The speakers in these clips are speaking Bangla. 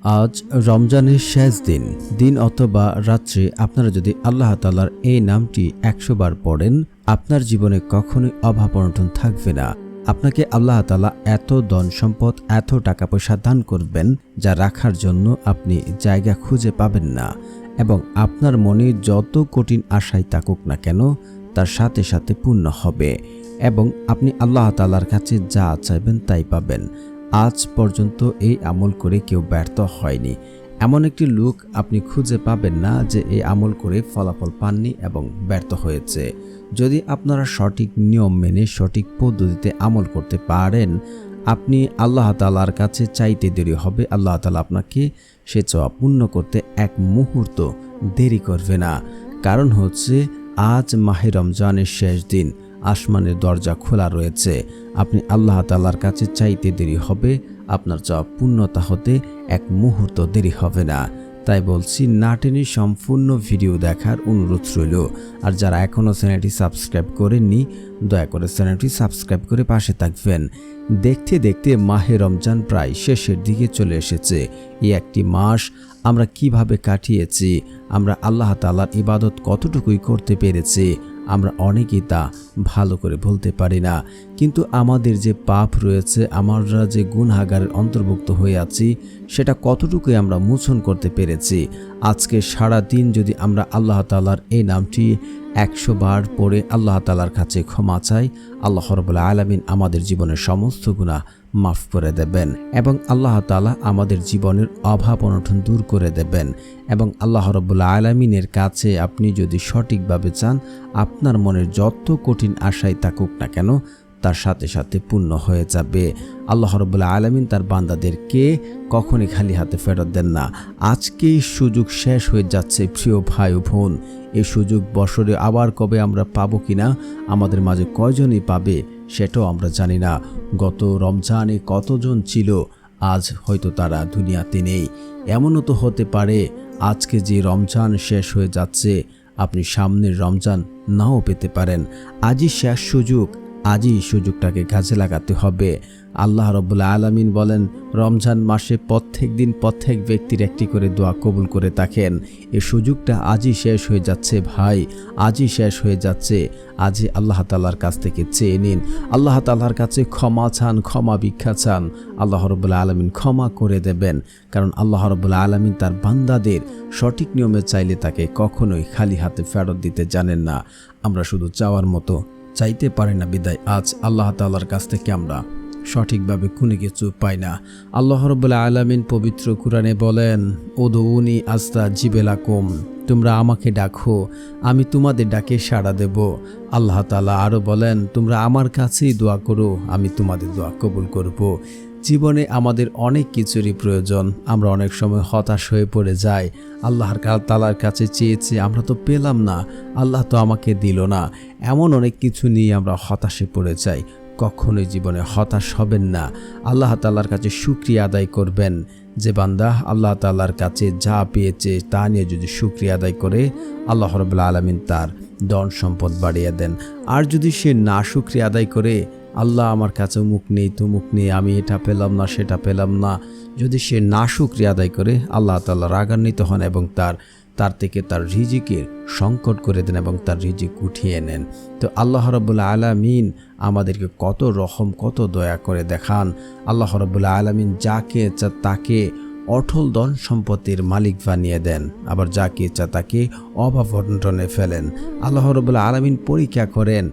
আজ রমজানের শেষ দিন অথবা রাত্রে আপনারা যদি আল্লাহ তাআলার এই নামটি ১০০ বার পড়েন, আপনার জীবনে কখনোই অভাব অনটন থাকবে না। আপনাকে আল্লাহ তাআলা এত ধন সম্পদ, এত টাকা পয়সা দান করবেন যা রাখার জন্য আপনি জায়গা খুঁজে পাবেন না। এবং আপনার মনে যত কঠিন আশাই থাকুক না কেন, তার সাথে সাথে পূর্ণ হবে এবং আপনি আল্লাহ তাআলার কাছে যা চাইবেন তাই পাবেন। আজ পর্যন্ত এই আমল করে কেউ ব্যর্থ হয়নি। এমন একটি লোক আপনি খুঁজে পাবেন না যে এই আমল করে ফলাফল পাননি এবং ব্যর্থ হয়েছে। যদি আপনারা সঠিক নিয়ম মেনে সঠিক পদ্ধতিতে আমল করতে পারেন, আপনি আল্লাহ তাআলার কাছে চাইতে দেরি হবে, আল্লাহ তাআলা আপনাকে সে চাওয়া পূর্ণ করতে এক মুহূর্ত দেরি করবে না। কারণ হচ্ছে আজ মাহে রমজানের শেষ দিন, আসমানের দরজা খোলা রয়েছে। আপনি আল্লাহ তাআলার কাছে চাইতে দেরি হবে, আপনার চাওয়া পূর্ণতা হতে এক মুহূর্ত দেরি হবে না। তাই বলছি, না টেনে সম্পূর্ণ ভিডিও দেখার অনুরোধ রইল। আর যারা এখনও চ্যানেলটি সাবস্ক্রাইব করেননি, দয়া করে চ্যানেলটি সাবস্ক্রাইব করে পাশে থাকবেন। দেখতে দেখতে মাহে রমজান প্রায় শেষের দিকে চলে এসেছে। এই একটি মাস আমরা কিভাবে কাটিয়েছি, আমরা আল্লাহ তাআলার ইবাদত কতটুকুই করতে পেরেছি, আমরা অনেকেই তা ভালো করে বলতে পারি না। কিন্তু আমাদের যে পাপ রয়েছে, আমরা যে গুনাহগারের অন্তর্ভুক্ত হয়ে আছি, সেটা কতটুকুই আমরা মোচন করতে পেরেছি। আজকে সারা দিন যদি আমরা আল্লাহ তাআলার এই নামটি ১০০ বার পড়ে আল্লাহ তাআলার কাছে ক্ষমা চাই, আল্লাহ রাব্বুল আলামিন আমাদের জীবনের সমস্ত গুনাহ মাফ করে দেবেন এবং আল্লাহ তাআলা আমাদের জীবনের অভাব অনটন দূর করে দেবেন। এবং আল্লাহ রাব্বুল আলামিনের কাছে আপনি যদি সঠিকভাবে চান, আপনার মনের যত কঠিন আশাই থাকুক না কেন, তার সাথে সাথে পূর্ণ হয়ে যাবে। আল্লাহ রাব্বুল আলামিন তার বান্দাদেরকে কখনই খালি হাতে ফেরত দেন না। আজকেই সুযোগ শেষ হয়ে যাচ্ছে প্রিয় ভাই ও বোন। এই সুযোগ বছরে আবার কবে আমরা পাবো কিনা, আমাদের মাঝে কয়জনই পাবে সেটাও আমরা জানি না। গত রমজানে কতজন ছিল, আজ হয়তো তারা দুনিয়াতে নেই। এমনও তো হতে পারে আজকে যে রমজান শেষ হয়ে যাচ্ছে, আপনি সামনের রমজান নাও পেতে পারেন। আজই শেষ সুযোগ, আজই সুযোগটাকে কাজে লাগাতে হবে। আল্লাহ রাব্বুল আলামিন বলেন, রমজান মাসে প্রত্যেক দিন প্রত্যেক ব্যক্তির একটি করে দোয়া কবুল করে থাকেন। এই সুযোগটা আজই শেষ হয়ে যাচ্ছে ভাই, আজই শেষ হয়ে যাচ্ছে। আজই আল্লাহ তাআলার কাছ থেকে চেয়ে নিন, আল্লাহ তাআলার কাছে ক্ষমা চান, ক্ষমা ভিক্ষা চান। আল্লাহ রাব্বুল আলামিন ক্ষমা করে দেবেন। কারণ আল্লাহ রাব্বুল আলামিন তার বান্দাদের সঠিক নিয়মে চাইলে তাকে কখনোই খালি হাতে ফেরত দিতে জানেন না। আমরা শুধু চাওয়ার মতো চাইতে পারি না বিদায় আজ আল্লাহ তাআলার কাছ থেকে আমরা সঠিকভাবে কোনো কিছু পাই না। আল্লাহ রাব্বুল আলামিন পবিত্র কুরআনে বলেন, উদউনি আস্তাজিব লাকুম, তোমরা আমাকে ডাকো, আমি তোমাদের ডাকে সাড়া দেব। আল্লাহ তাআলা আরও বলেন, তোমরা আমার কাছেই দোয়া করো, আমি তোমাদের দোয়া কবুল করব। জীবনে আমাদের অনেক কিছুরই প্রয়োজন। আমরা অনেক সময় হতাশ হয়ে পড়ে যাই। আল্লাহর তাআলার কাছে চেয়েছি, আমরা তো পেলাম না, আল্লাহ তো আমাকে দিল না। এমন অনেক কিছু নিয়ে আমরা হতাশে পড়ে যাই। কখনোই জীবনে হতাশ হবেন না। আল্লাহ তাআলার কাছে শুকরিয়া আদায় করবেন। যে বান্দা আল্লাহ তাআলার কাছে যা পেয়েছে তা নিয়ে যদি শুকরিয়া আদায় করে, আল্লাহ রাব্বুল আলামিন তার ধন সম্পদ বাড়িয়ে দেন। আর যদি সে না শুকরিয়া আদায় করে, আল্লাহ আমার কাছে অমুক নেই তমুক নেই, আমি এটা পেলাম না সেটা পেলাম না, যদি সে না শুকরিয়া আদায় করে, আল্লাহ তাআলা রাগান্বিত হন এবং তার থেকে তার রিজিকের সংকট করে দেন এবং তার রিজিক উঠিয়ে নেন। তো আল্লাহ রাব্বুল আলামিন আমাদেরকে কত রহম, কত দয়া করে দেখান। আল্লাহ রাব্বুল আলামিন যাকে ইচ্ছা তাকে অটল ধন সম্পত্তির মালিক বানিয়ে দেন, আবার যাকে ইচ্ছা তাকে অভাব অনটনে ফেলেন। আল্লাহ রাব্বুল আলামিন পরীক্ষা করেন।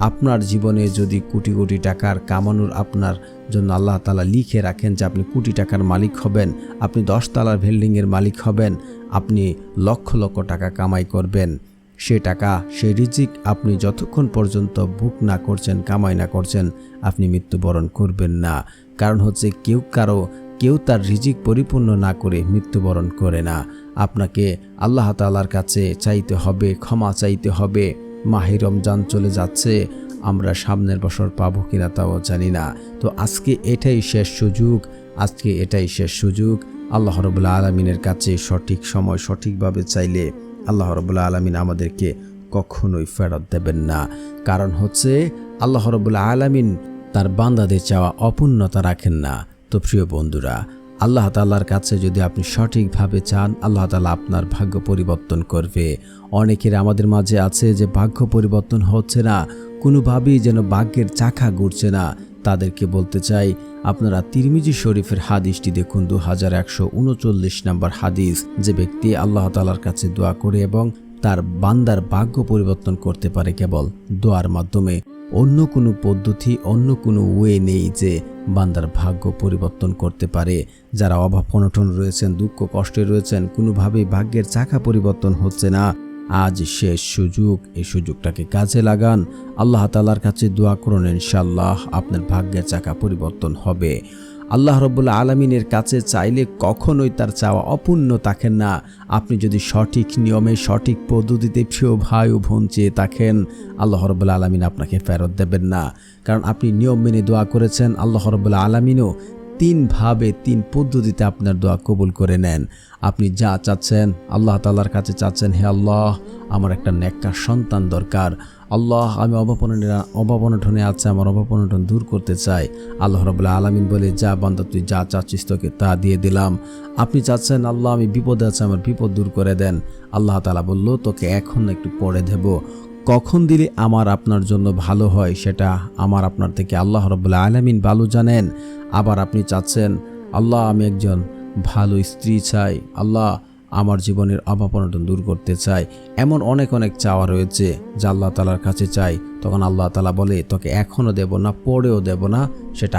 আপনার জীবনে যদি কোটি কোটি টাকার কামানোর আপনার জন্য আল্লাহ তাআলা লিখে রাখেন যে আপনি কোটি টাকার মালিক হবেন, আপনি 10 তলার বিল্ডিংয়ের মালিক হবেন, আপনি লক্ষ লক্ষ টাকা কামাই করবেন, সে টাকা, সে রিজিক আপনি যতক্ষণ পর্যন্ত ভোগ না করছেন, কামাই না করছেন, আপনি মৃত্যুবরণ করবেন না। কারণ হচ্ছে কেউ তার রিজিক পরিপূর্ণ না করে মৃত্যুবরণ করে না। আপনাকে আল্লাহ তাআলার কাছে চাইতে হবে, ক্ষমা চাইতে হবে। মাহে রমজান চলে যাচ্ছে, আমরা সামনের বছর পাবো কিনা তাও জানি না। তো আজকে এটাই শেষ সুযোগ। আল্লাহ রাব্বুল আলামিনের কাছে সঠিক সময় সঠিকভাবে চাইলে আল্লাহ রাব্বুল আলামিন আমাদেরকে কখনোই ফেরত দেবেন না। কারণ হচ্ছে আল্লাহ রাব্বুল আলামিন তার বান্দাদের চাওয়া অপূর্ণতা রাখেন না। তো প্রিয় বন্ধুরা, আল্লাহ তাআলার কাছে যদি আপনি সঠিকভাবে চান, আল্লাহ তাআলা আপনার ভাগ্য পরিবর্তন করবে। অনেকের আমাদের মাঝে আছে যে ভাগ্য পরিবর্তন হচ্ছে না, কোনোভাবেই যেন ভাগ্যের চাকা ঘুরছে না। তাদেরকে বলতে চাই, আপনারা তিরমিজি শরীফের হাদিসটি দেখুন, 2139 নম্বর হাদিস। যে ব্যক্তি আল্লাহ তাআলার কাছে দোয়া করে এবং তার বান্দার ভাগ্য পরিবর্তন করতে পারে কেবল দোয়ার মাধ্যমে। অন্য কোনো পদ্ধতি, অন্য কোনো ওয়ে নেই যে বান্দার ভাগ্য পরিবর্তন করতে পারে। যারা অভাব অনটন রয়েছেন, দুঃখ কষ্টে রয়েছেন, কোনোভাবেই ভাগ্যের চাকা পরিবর্তন হচ্ছে না, আজ শেষ সুযোগ। এই সুযোগটাকে কাজে লাগান, আল্লাহ তাআলার কাছে দোয়া করুন, ইনশাআল্লাহ আপনার ভাগ্যের চাকা পরিবর্তন হবে। আল্লাহ রাব্বুল আলামিনের কাছে চাইলে কখনোই তার চাওয়া অপূর্ণ থাকেন না। আপনি যদি সঠিক নিয়মে, সঠিক পদ্ধতিতে প্রিয় ভাই ও বোন চেয়ে থাকেন, আল্লাহ রাব্বুল আলামিন আপনাকে ফেরত দেবেন না। কারণ আপনি নিয়ম মেনে দোয়া করেছেন, আল্লাহ রাব্বুল আলামিনও 3 ভাবে 3 পদ্ধতিতে আপনার দোয়া কবুল করে নেন। আপনি যা চাচ্ছেন, আল্লাহ তাআলার কাছে চাচ্ছেন, হে আল্লাহ আমার একটা নেককার সন্তান দরকার, আল্লাহ আমি অভাব অনটনে আছে, আমার অভাব অনটন দূর করতে চাই। আল্লাহ রাব্বুল আলামিন বলে, যা বান্দা তুই যা চাচ্ছিস তোকে তা দিয়ে দিলাম। আপনি চাচ্ছেন, আল্লাহ আমি বিপদে আছি, আমার বিপদ দূর করে দেন। আল্লাহ তাআলা বলল, তোকে এখন একটু পরে দেব। কখন দিলে আমার আপনার জন্য ভালো হয় সেটা আমার আপনার থেকে আল্লাহ রাব্বুল আলামিন ভালো জানেন। আবার আপনি চাচ্ছেন, আল্লাহ আমি একজন ভালো স্ত্রী চাই, আল্লাহ আমার জীবনের অভাব অনটন দূর করতে চাই। এমন অনেক অনেক চাওয়া রয়েছে যা আল্লাহ তাআলার কাছে চাই। তখন আল্লাহ তাআলা বলে, তোকে এখনও দেব না, পরেও দেব না, সেটা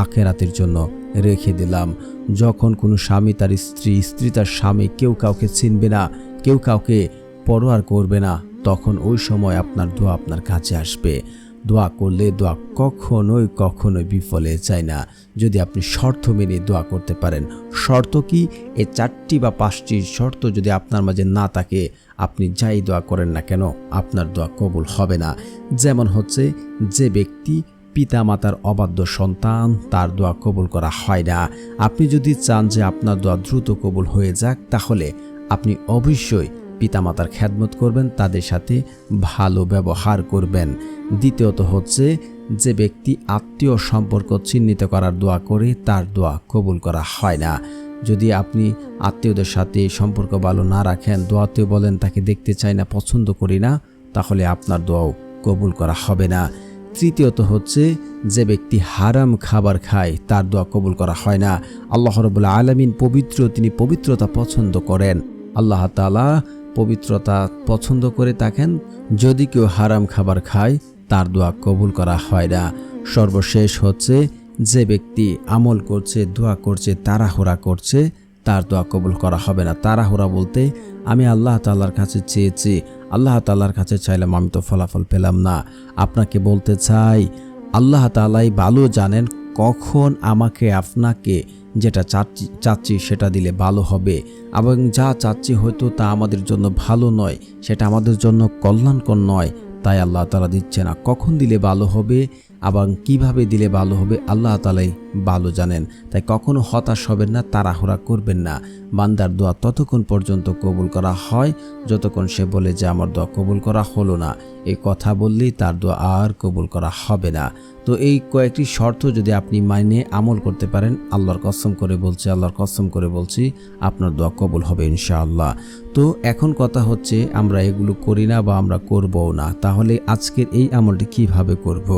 আখিরাতের জন্য রেখে দিলাম। যখন কোনো স্বামী তার স্ত্রী তার স্বামী, কেউ কাউকে চিনবে না, কেউ কাউকে পরোয়া করবে না, তখন ওই সময় আপনার দোয়া আপনার কাছে আসবে। দোয়া করলে দোয়া কখনোই বিফলে যায় না, যদি আপনি শর্ত মেনে দোয়া করতে পারেন। শর্ত কি? এই 4টি বা 5টি শর্ত যদি আপনার মাঝে না থাকে, আপনি যাই দোয়া করেন না কেন আপনার দোয়া কবুল হবে না। যেমন হচ্ছে, যে ব্যক্তি পিতা মাতার অবাধ্য সন্তান, তার দোয়া কবুল করা হয় না। আপনি যদি চান যে আপনার দোয়া দ্রুত কবুল হয়ে যাক, তাহলে আপনি অবশ্যই পিতামাতার খেদমত করবেন, তাদের সাথে ভালো ব্যবহার করবেন। দ্বিতীয়ত হচ্ছে, যে ব্যক্তি আত্মীয় সম্পর্ক চিহ্নিত করার দোয়া করে, তার দোয়া কবুল করা হয় না। যদি আপনি আত্মীয়দের সাথে সম্পর্ক ভালো না রাখেন, দোয়াতেও বলেন তাকে দেখতে চাই না, পছন্দ করি না, তাহলে আপনার দোয়াও কবুল করা হবে না। তৃতীয়ত হচ্ছে, যে ব্যক্তি হারাম খাবার খায়, তার দোয়া কবুল করা হয় না। আল্লাহ রাব্বুল আলামিন পবিত্র, তিনি পবিত্রতা পছন্দ করেন। আল্লাহ তাআলা পবিত্রতা পছন্দ করে থাকেন। যদি কেউ হারাম খাবার খায়, তার দোয়া কবুল করা হয় না। সর্বশেষ হচ্ছে, যে ব্যক্তি আমল করছে, দোয়া করছে, তাড়াহুড়া করছে, তার দোয়া কবুল করা হবে না। তাড়াহুড়া বলতে, আমি আল্লাহ তাআলার কাছে চেয়েছি, আল্লাহ তাআলার কাছে চাইলাম, আমি তো ফলাফল পেলাম না। আপনাকে বলতে চাই, আল্লাহ তাআলাই ভালো জানেন কখন আমাকে আপনাকে যেটা চাচ্ছি সেটা দিলে ভালো হবে, এবং যা চাচ্ছি হয়তো তা আমাদের জন্য ভালো নয়, সেটা আমাদের জন্য কল্যাণকর নয়। তাই আল্লাহ তাআলা দিচ্ছে না। কখন দিলে ভালো হবে এবং কিভাবে দিলে ভালো হবে, আল্লাহ তাআলাই ভালো জানেন। তাই কখনো হতাশ হবেন না, তাড়াহুড়া করবেন না। বান্দার দোয়া ততক্ষণ পর্যন্ত কবুল করা হয় যতক্ষণ সে বলে যে আমার দোয়া কবুল করা হলো না। এই কথা বললেই তার দোয়া আর কবুল করা হবে না। তো এই কয়েকটি শর্ত যদি আপনি মাইনে আমল করতে পারেন, আল্লাহর কসম করে বলছি আপনার দোয়া কবুল হবে ইনশাআল্লাহ। তো এখন কথা হচ্ছে, আমরা এগুলো করি না বা আমরা করবও না, তাহলে আজকের এই আমলটি কিভাবে করব?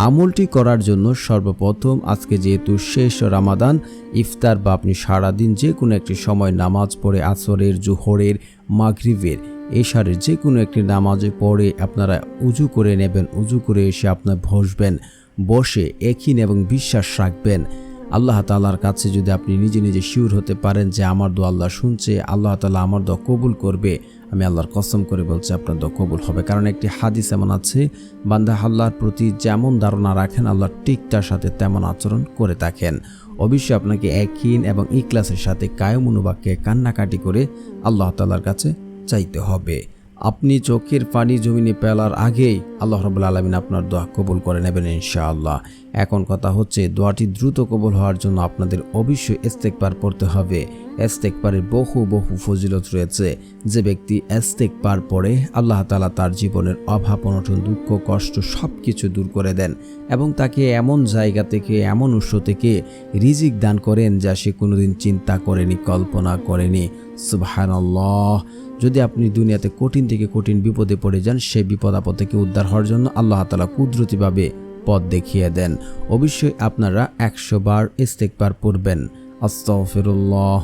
আমলটি করার জন্য সর্বপ্রথম, আজকে যেহেতু শেষ রমাদান, ইফতার বা আপনি সারাদিন যে কোনো একটি সময় নামাজ পড়ে, আসরের, জোহরের, মাগরিবের, এশারের যে কোনো একটি নামাজে পড়ে আপনারা উজু করে নেবেন। উজু করে এসে আপনার বসবেন, বসে একইন এবং বিশ্বাস রাখবেন আল্লাহ তাআলার কাছে। যদি আপনি নিজে নিজে শিওর হতে পারেন যে আমার দোয়া আল্লাহ শুনছে, আল্লাহ তাআলা আমার দোয়া কবুল করবে, আমি আল্লাহর কসম করে বলছি আপনার দোয়া কবুল হবে। কারণ একটি হাদিস এমন আছে, বান্দা আল্লাহর প্রতি যেমন ধারণা রাখেন, আল্লাহ ঠিক তার সাথে তেমন আচরণ করে থাকেন। অবশ্যই আপনাকে একইন এবং ইখলাসের সাথে কায়ম অনুবাক্যে কান্নাকাটি করে আল্লাহ তাআলার কাছে চাইতে হবে। আপনি চোখের পানি জমিনে ফেলার আগেই আল্লাহ রাব্বুল আলামিন আপনার দোয়া কবুল করে নেবেন ইনশাআল্লাহ। এখন কথা হচ্ছে, দোয়াটি দ্রুত কবুল হওয়ার জন্য আপনাদের অবশ্যই ইস্তেগফার পড়তে হবে। ইস্তেগফারের বহু ফজিলত রয়েছে। যে ব্যক্তি ইস্তেগফার পড়ে আল্লাহ তাআলা তার জীবনের অভাব অনটন দুঃখ কষ্ট সব কিছু দূর করে দেন এবং তাকে এমন জায়গা থেকে এমন উৎস থেকে রিজিক দান করেন যা সে কোনোদিন চিন্তা করেনি, কল্পনা করেনি। সুবহানাল্লাহ। যদি আপনি দুনিয়াতে কঠিন থেকে কঠিন বিপদে পড়ে যান, সেই বিপদ আপদ থেকে উদ্ধার হওয়ার জন্য আল্লাহ তাআলা কুদরতিভাবে পথ দেখিয়ে দেন। অবশ্যই আপনারা 100 বার ইস্তেগফার পড়বেন। আস্তাগফিরুল্লাহ,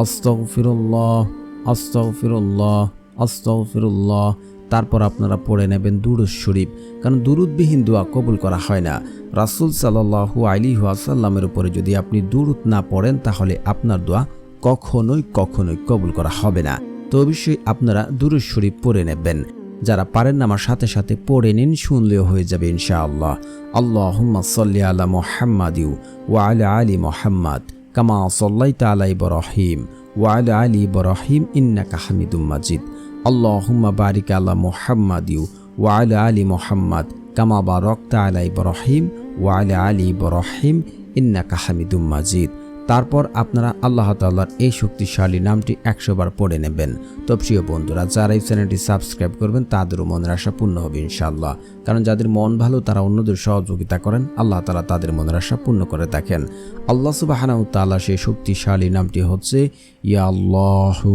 আস্তাগফিরুল্লাহ, আস্তাগফিরুল্লাহ, আস্তাগফিরুল্লাহ। তারপর আপনারা পড়ে নেবেন দুরূদ শরীফ, কারণ দুরূদবিহীন দোয়া কবুল করা হয় না। রাসূল সাল্লাল্লাহু আলাইহি ওয়াসাল্লামের উপরে যদি আপনি দুরূদ না পড়েন, তাহলে আপনার দোয়া কখনোই কবুল করা হবে না। তো অবশ্যই আপনারা দুরূদ শরীফ পড়ে নেবেন। যারা পারেন না আমার সাথে সাথে পড়ে নিন, শুনলেও হয়ে যাবে ইনশাআল্লাহ। আল্লাহুম্মা সাল্লি আলা মুহাম্মাদিউ ওয়া আলা আলি মুহাম্মাদ কামা সাল্লাইতা আলা ইব্রাহিম ওয়া আলা আলি ইব্রাহিম ইন্নাকা হামিদুম মাজিদ। আল্লাহুম্মা বারিক আলা মুহাম্মাদিউ ওয়া আলা আলি মুহাম্মাদ কামা বারাকতা আলা ইব্রাহিম ওয়া আলা আলি ইব্রাহিম ইন্নাকা হামিদুম মাজিদ। তারপর আপনারা আল্লাহ তাআলার এই শক্তিশালী নামটি 100 বার পড়ে নেবেন। তো প্রিয় বন্ধুরা, যারা এই চ্যানেলটি সাবস্ক্রাইব করবেন তাদেরও মনের আশা পূর্ণ হবে ইনশাআল্লাহ। কারণ যাদের মন ভালো তারা অন্যদের সহযোগিতা করেন, আল্লাহ তাআলা তাদের মনের আশা পূর্ণ করে থাকেন। আল্লাহ সুবহানাহু ওয়া তাআলা সেই শক্তিশালী নামটি হচ্ছে ইয়া আল্লাহু,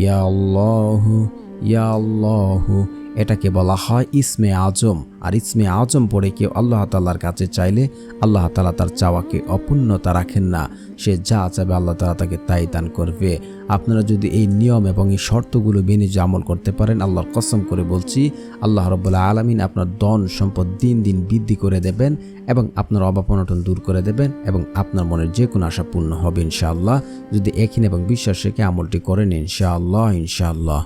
ইয়া আল্লাহু, ইয়া আল্লাহু। এটাকে বলা হয় ইসমে আজম। আর ইসমে আজম পড়ে কেউ আল্লাহ তাআলার কাছে চাইলে আল্লাহ তাআলা তার চাওয়াকে অপূর্ণতা রাখেন না। সে যা চাবে আল্লাহ তাআলা তাকে তাই দান করবে। আপনারা যদি এই নিয়ম এবং এই শর্তগুলো মেনে যে আমল করতে পারেন, আল্লাহর কসম করে বলছি, আল্লাহ রাব্বুল আলামিন আপনার ধন সম্পদ দিন দিন বৃদ্ধি করে দেবেন এবং আপনার অভাব অনটন দূর করে দেবেন এবং আপনার মনের যে কোনো আশা পূর্ণ হবে ইনশাআল্লাহ। যদি একই এবং বিশ্বাস রেখে আমলটি করেন ইনশাআল্লাহ।